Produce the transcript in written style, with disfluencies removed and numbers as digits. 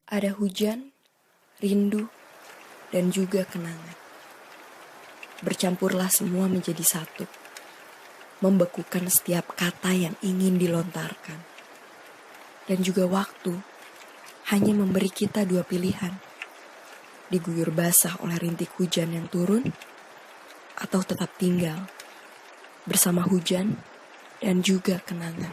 Ada hujan, rindu, dan juga kenangan. Bercampurlah semua menjadi satu, membekukan setiap kata yang ingin dilontarkan. Dan juga waktu hanya memberi kita dua pilihan, diguyur basah oleh rintik hujan yang turun, atau tetap tinggal bersama hujan dan juga kenangan.